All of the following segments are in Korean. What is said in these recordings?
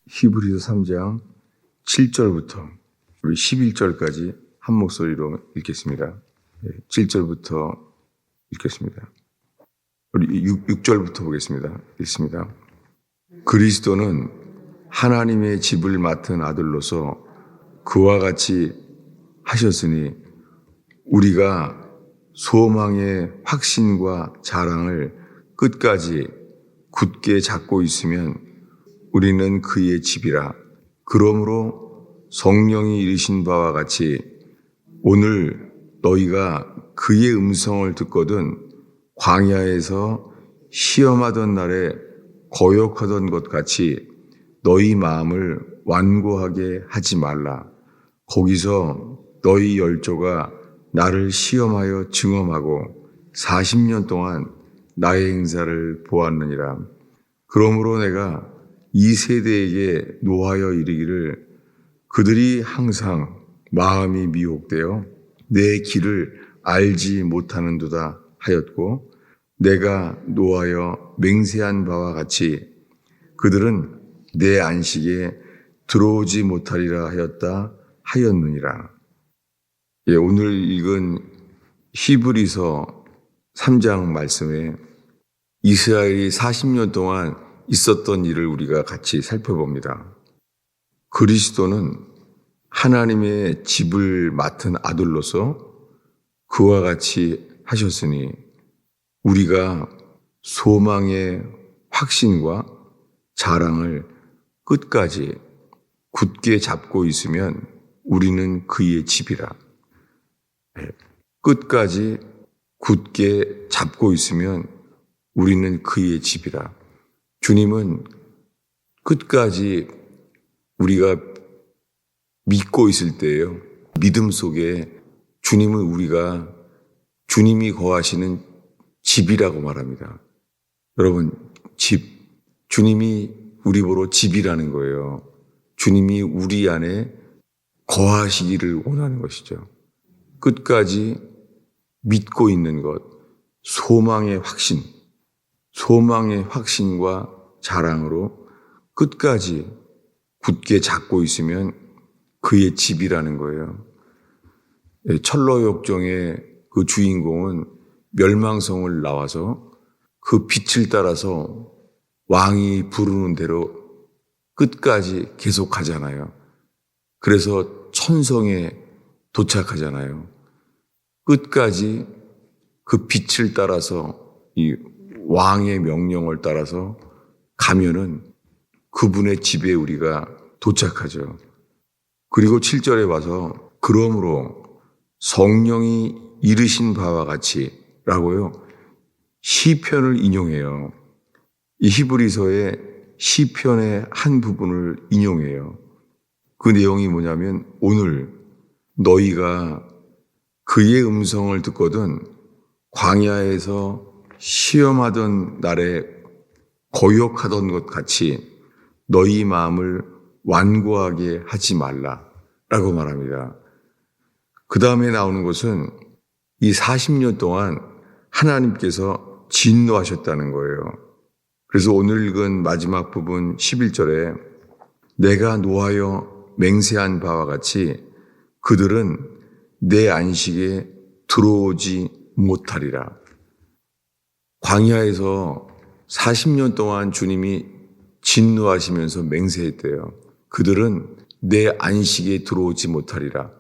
히브리서 3장 7절부터 우리 11절까지 한 목소리로 읽겠습니다. 7절부터 읽겠습니다. 우리 6절부터 보겠습니다. 읽습니다. 그리스도는 하나님의 집을 맡은 아들로서 그와 같이 하셨으니 우리가 소망의 확신과 자랑을 끝까지 굳게 잡고 있으면 우리는 그의 집이라. 그러므로 성령이 이르신 바와 같이 오늘 너희가 그의 음성을 듣거든 광야에서 시험하던 날에 거역하던 것 같이 너희 마음을 완고하게 하지 말라. 거기서 너희 열조가 나를 시험하여 증험하고 40년 동안 나의 행사를 보았느니라. 그러므로 내가 이 세대에게 노하여 이르기를 그들이 항상 마음이 미혹되어 내 길을 알지 못하는도다 하였고, 내가 노하여 맹세한 바와 같이 그들은 내 안식에 들어오지 못하리라 하였다 하였느니라. 오늘 읽은 히브리서 3장 말씀에 이스라엘이 40년 동안 있었던 일을 우리가 같이 살펴봅니다. 그리스도는 하나님의 집을 맡은 아들로서 그와 같이 하셨으니 우리가 소망의 확신과 자랑을 끝까지 굳게 잡고 있으면 우리는 그의 집이라. 끝까지 굳게 잡고 있으면 우리는 그의 집이라. 주님은 끝까지 우리가 믿고 있을 때예요. 믿음 속에 주님은 우리가 주님이 거하시는 집이라고 말합니다. 여러분, 집. 주님이 우리 보러 집이라는 거예요. 주님이 우리 안에 거하시기를 원하는 것이죠. 끝까지 믿고 있는 것, 소망의 확신과 자랑으로 끝까지 굳게 잡고 있으면 그의 집이라는 거예요. 철로역정의 그 주인공은 멸망성을 나와서 그 빛을 따라서 왕이 부르는 대로 끝까지 계속하잖아요. 그래서 천성에 도착하잖아요. 끝까지 그 빛을 따라서 이 왕의 명령을 따라서 가면은 그분의 집에 우리가 도착하죠. 그리고 7절에 와서 그러므로 성령이 이르신 바와 같이 라고요. 시편을 인용해요. 이 히브리서의 시편의 한 부분을 인용해요. 그 내용이 뭐냐면 오늘 너희가 그의 음성을 듣거든 광야에서 시험하던 날에 거역하던 것 같이 너희 마음을 완고하게 하지 말라라고 말합니다. 그 다음에 나오는 것은 이 40년 동안 하나님께서 진노하셨다는 거예요. 그래서 오늘 읽은 마지막 부분 11절에 내가 노하여 맹세한 바와 같이 그들은 내 안식에 들어오지 못하리라. 광야에서 40년 동안 주님이 진노하시면서 맹세했대요. 그들은 내 안식에 들어오지 못하리라.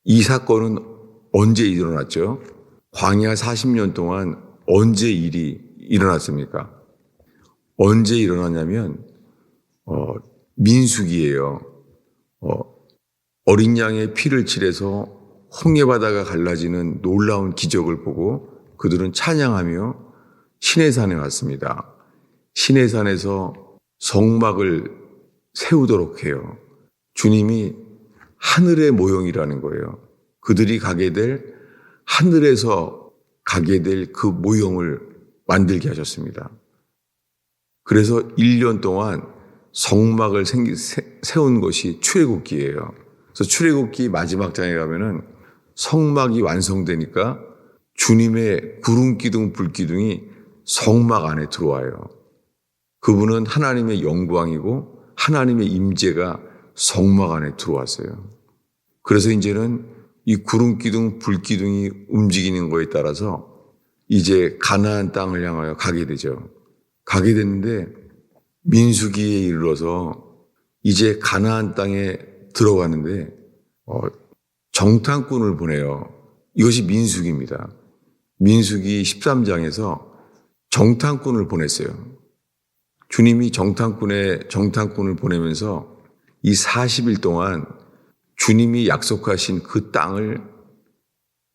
이 사건은 언제 일어났죠? 광야 40년 동안 언제 일이 일어났습니까? 언제 일어났냐면 민수기예요. 어린 양의 피를 칠해서 홍해바다가 갈라지는 놀라운 기적을 보고 그들은 찬양하며 시내산에 왔습니다. 시내산에서 성막을 세우도록 해요. 주님이 하늘의 모형이라는 거예요. 그들이 가게 될 하늘에서 가게 될 그 모형을 만들게 하셨습니다. 그래서 1년 동안 성막을 세운 것이 출애굽기예요. 그래서 출애굽기 마지막 장에 가면은 성막이 완성되니까 주님의 구름 기둥 불 기둥이 성막 안에 들어와요. 그분은 하나님의 영광이고 하나님의 임재가 성막 안에 들어왔어요. 그래서 이제는 이 구름 기둥, 불 기둥이 움직이는 거에 따라서 이제 가나안 땅을 향하여 가게 되죠. 가게 됐는데 민수기에 이르러서 이제 가나안 땅에 들어가는데 정탐꾼을 보내요. 이것이 민수기입니다. 민수기 13장에서 정탐꾼을 보냈어요. 주님이 정탐꾼을 보내면서 이 40일 동안 주님이 약속하신 그 땅을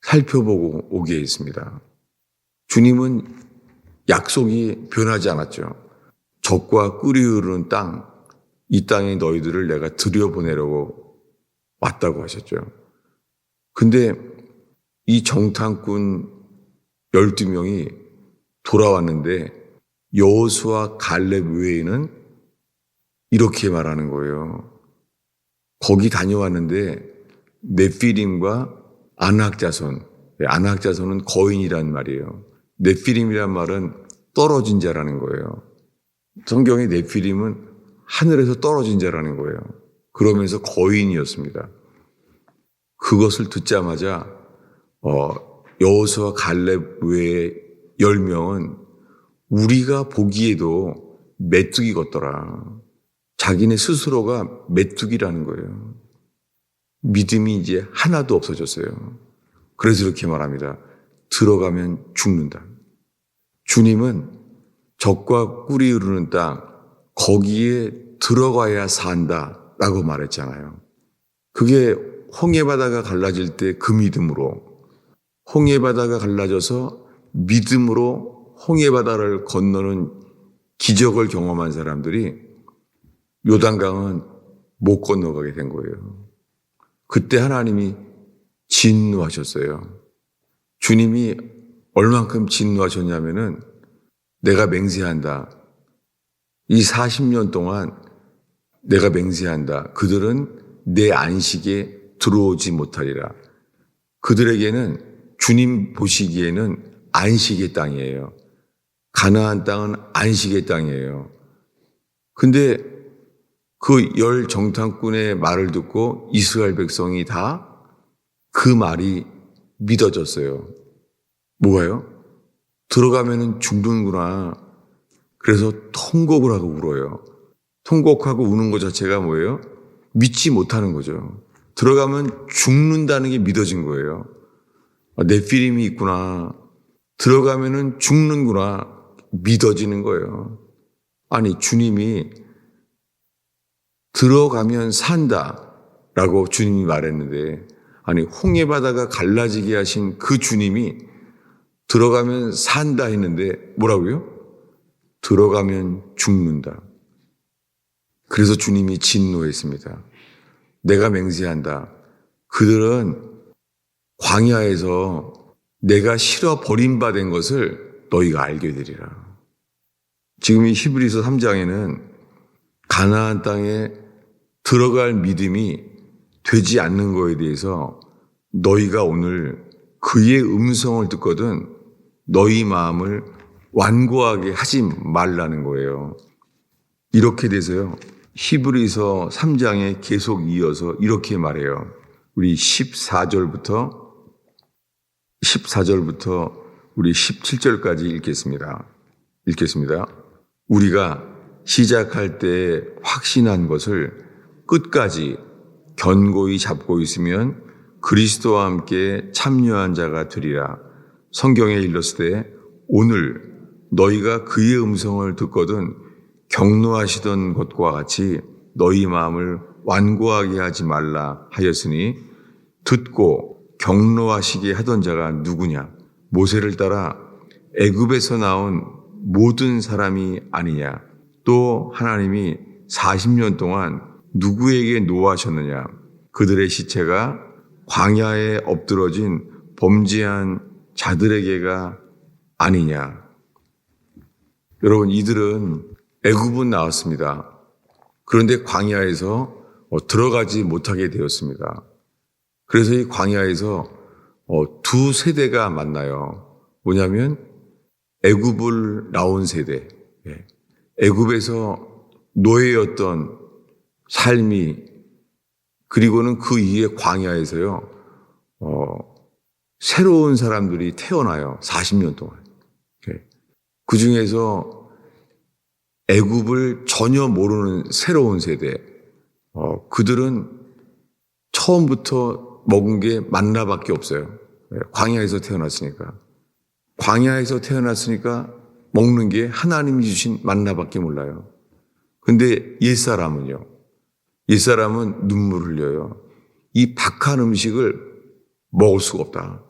살펴보고 오게 했습니다. 주님은 약속이 변하지 않았죠. 젖과 꿀이 흐르는 땅, 이 땅에 너희들을 내가 들여보내려고 왔다고 하셨죠. 근데 이 정탐꾼 12명이 돌아왔는데 여호수아 갈렙 외에는 이렇게 말하는 거예요. 거기 다녀왔는데 네피림과 아낙자손, 아낙자손은 거인이란 말이에요. 네피림이란 말은 떨어진 자라는 거예요. 성경의 네피림은 하늘에서 떨어진 자라는 거예요. 그러면서 거인이었습니다. 그것을 듣자마자 여호수아 갈렙 외에 10명은 우리가 보기에도 메뚜기 같더라. 자기네 스스로가 메뚜기라는 거예요. 믿음이 이제 하나도 없어졌어요. 그래서 이렇게 말합니다. 들어가면 죽는다. 주님은 젖과 꿀이 흐르는 땅, 거기에 들어가야 산다 라고 말했잖아요. 그게 홍해바다가 갈라질 때 그 믿음으로, 홍해바다가 갈라져서 믿음으로 홍해바다를 건너는 기적을 경험한 사람들이 요단강은 못 건너가게 된 거예요. 그때 하나님이 진노하셨어요. 주님이 얼만큼 진노하셨냐면은 내가 맹세한다. 이 40년 동안 내가 맹세한다. 그들은 내 안식에 들어오지 못하리라. 그들에게는 주님 보시기에는 안식의 땅이에요. 가나안 땅은 안식의 땅이에요. 근데 그 10 정탐꾼의 말을 듣고 이스라엘 백성이 다 그 말이 믿어졌어요. 뭐가요? 들어가면은 죽는구나. 그래서 통곡을 하고 울어요. 통곡하고 우는 것 자체가 뭐예요? 믿지 못하는 거죠. 들어가면 죽는다는 게 믿어진 거예요. 네피림이 있구나. 들어가면은 죽는구나. 믿어지는 거예요. 아니, 주님이 들어가면 산다라고 주님이 말했는데, 아니, 홍해바다가 갈라지게 하신 그 주님이 들어가면 산다 했는데 뭐라고요? 들어가면 죽는다. 그래서 주님이 진노했습니다. 내가 맹세한다. 그들은 광야에서 내가 실어 버림받은 것을 너희가 알게 되리라. 지금 이 히브리서 3장에는 가나안 땅에 들어갈 믿음이 되지 않는 거에 대해서 너희가 오늘 그의 음성을 듣거든 너희 마음을 완고하게 하지 말라는 거예요. 이렇게 돼서요. 히브리서 3장에 계속 이어서 이렇게 말해요. 우리 14절부터 우리 17절까지 읽겠습니다. 우리가 시작할 때 확신한 것을 끝까지 견고히 잡고 있으면 그리스도와 함께 참여한 자가 되리라. 성경에 일렀을 때 오늘 너희가 그의 음성을 듣거든 격노하시던 것과 같이 너희 마음을 완고하게 하지 말라 하였으니 듣고 격노하시게 하던 자가 누구냐? 모세를 따라 애굽에서 나온 모든 사람이 아니냐? 또 하나님이 40년 동안 누구에게 노하셨느냐? 그들의 시체가 광야에 엎드러진 범죄한 자들에게가 아니냐? 여러분, 이들은 애굽은 나왔습니다. 그런데 광야에서 들어가지 못하게 되었습니다. 그래서 이 광야에서 두 세대가 만나요. 뭐냐면 애굽을 나온 세대, 애굽에서 노예였던 삶이, 그리고는 그 이후에 광야에서요, 새로운 사람들이 태어나요. 40년 동안. 그 중에서 애굽을 전혀 모르는 새로운 세대, 그들은 처음부터 먹은 게 만나밖에 없어요. 광야에서 태어났으니까. 광야에서 태어났으니까 먹는 게 하나님이 주신 만나밖에 몰라요. 근데 옛사람은요. 옛사람은 눈물 흘려요. 이 박한 음식을 먹을 수가 없다.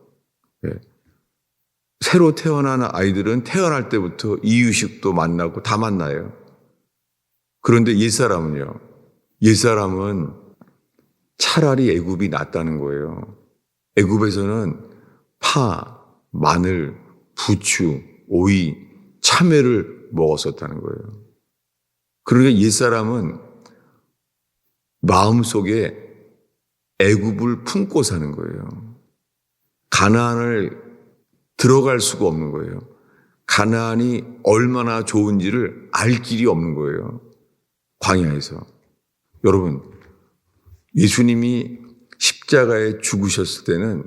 새로 태어난 아이들은 태어날 때부터 이유식도 만나고 다 만나요. 그런데 옛사람은요. 옛사람은 차라리 애굽이 낫다는 거예요. 애굽에서는 파, 마늘, 부추, 오이, 참외를 먹었었다는 거예요. 그러니까 옛사람은 마음속에 애굽을 품고 사는 거예요. 가나안을 들어갈 수가 없는 거예요. 가나안이 얼마나 좋은지를 알 길이 없는 거예요. 광야에서. 여러분, 예수님이 십자가에 죽으셨을 때는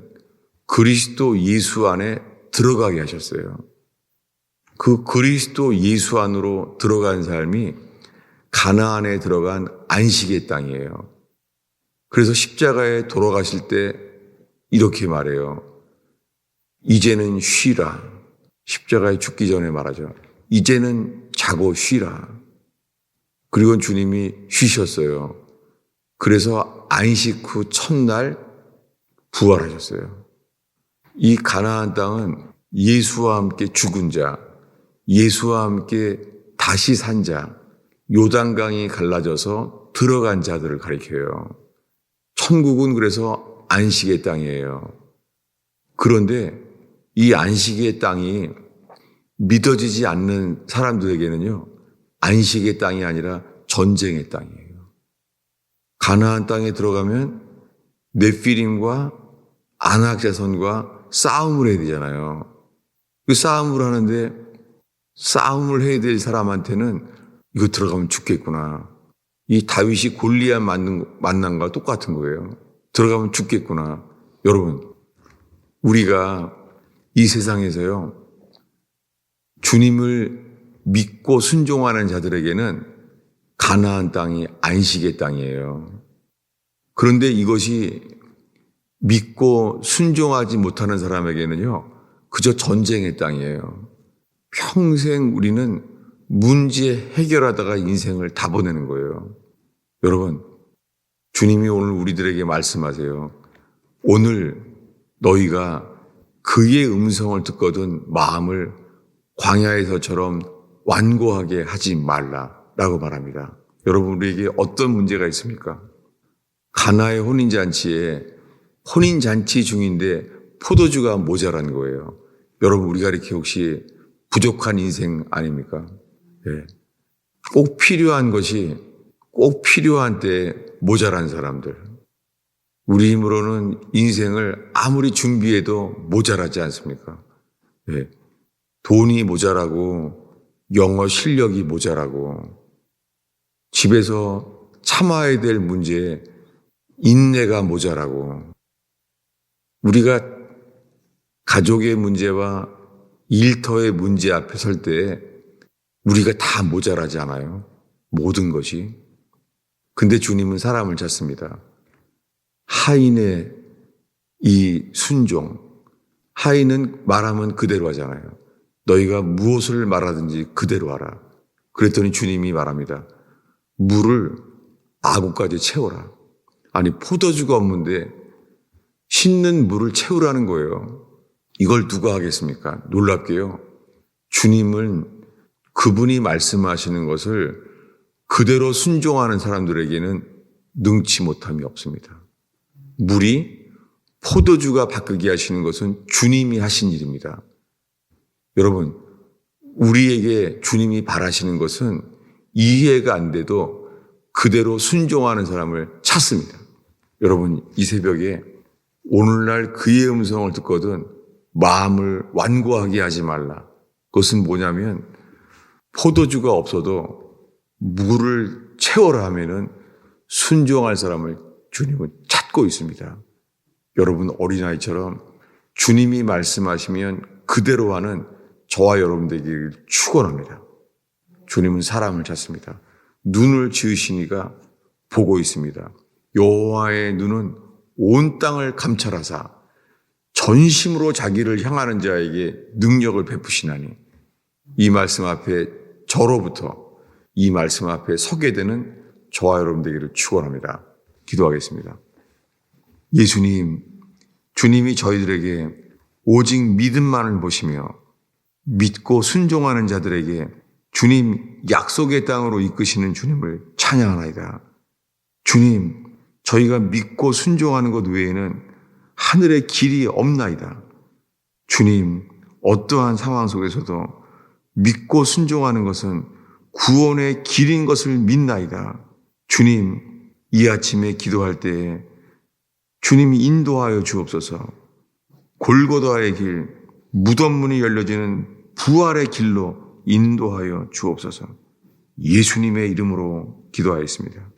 그리스도 예수 안에 들어가게 하셨어요. 그 그리스도 예수 안으로 들어간 삶이 가나안에 들어간 안식의 땅이에요. 그래서 십자가에 돌아가실 때 이렇게 말해요. 이제는 쉬라. 십자가에 죽기 전에 말하죠. 이제는 자고 쉬라. 그리고 주님이 쉬셨어요. 그래서 안식 후 첫날 부활하셨어요. 이 가나안 땅은 예수와 함께 죽은 자, 예수와 함께 다시 산 자, 요단강이 갈라져서 들어간 자들을 가리켜요. 천국은 그래서 안식의 땅이에요. 그런데 이 안식의 땅이 믿어지지 않는 사람들에게는요, 안식의 땅이 아니라 전쟁의 땅이에요. 가나안 땅에 들어가면 네피림과 아낙 자손과 싸움을 해야 되잖아요. 그 싸움을 하는데 싸움을 해야 될 사람한테는 이거 들어가면 죽겠구나. 이 다윗이 골리앗 만난과 똑같은 거예요. 들어가면 죽겠구나. 여러분, 우리가 이 세상에서요, 주님을 믿고 순종하는 자들에게는 가나안 땅이 안식의 땅이에요. 그런데 이것이 믿고 순종하지 못하는 사람에게는요, 그저 전쟁의 땅이에요. 평생 우리는 문제 해결하다가 인생을 다 보내는 거예요. 여러분, 주님이 오늘 우리들에게 말씀하세요. 오늘 너희가 그의 음성을 듣거든 마음을 광야에서처럼 완고하게 하지 말라라고 말합니다. 여러분, 우리에게 어떤 문제가 있습니까? 가나의 혼인잔치에 혼인잔치 중인데 포도주가 모자란 거예요. 여러분, 우리가 이렇게 혹시 부족한 인생 아닙니까? 네. 꼭 필요한 것이 꼭 필요한 때에 모자란 사람들. 우리 힘으로는 인생을 아무리 준비해도 모자라지 않습니까? 네. 돈이 모자라고 영어 실력이 모자라고 집에서 참아야 될 문제에 인내가 모자라고 우리가 가족의 문제와 일터의 문제 앞에 설 때 우리가 다 모자라지 않아요? 모든 것이. 근데 주님은 사람을 찾습니다. 하인의 이 순종. 하인은 말하면 그대로 하잖아요. 너희가 무엇을 말하든지 그대로 하라. 그랬더니 주님이 말합니다. 물을 아구까지 채워라. 아니, 포도주가 없는데 씻는 물을 채우라는 거예요. 이걸 누가 하겠습니까? 놀랍게요. 주님은 그분이 말씀하시는 것을 그대로 순종하는 사람들에게는 능치 못함이 없습니다. 물이 포도주가 바뀌게 하시는 것은 주님이 하신 일입니다. 여러분, 우리에게 주님이 바라시는 것은 이해가 안 돼도 그대로 순종하는 사람을 찾습니다. 여러분, 이 새벽에 오늘날 그의 음성을 듣거든 마음을 완고하게 하지 말라. 그것은 뭐냐면 포도주가 없어도 물을 채워라 하면은 순종할 사람을 주님은 찾고 있습니다. 여러분 어린아이처럼 주님이 말씀하시면 그대로 하는 저와 여러분 되기를 축원합니다. 주님은 사람을 찾습니다. 눈을 지으시니가 보고 있습니다. 여호와의 눈은 온 땅을 감찰하사 전심으로 자기를 향하는 자에게 능력을 베푸시나니, 이 말씀 앞에 저로부터 이 말씀 앞에 서게 되는 저와 여러분 되기를 축원합니다. 기도하겠습니다. 예수님, 주님이 저희들에게 오직 믿음만을 보시며 믿고 순종하는 자들에게 주님 약속의 땅으로 이끄시는 주님을 찬양하나이다. 주님, 저희가 믿고 순종하는 것 외에는 하늘의 길이 없나이다. 주님, 어떠한 상황 속에서도 믿고 순종하는 것은 구원의 길인 것을 믿나이다. 주님, 이 아침에 기도할 때에 주님이 인도하여 주옵소서. 골고다의 길, 무덤 문이 열려지는 부활의 길로 인도하여 주옵소서. 예수님의 이름으로 기도하였습니다.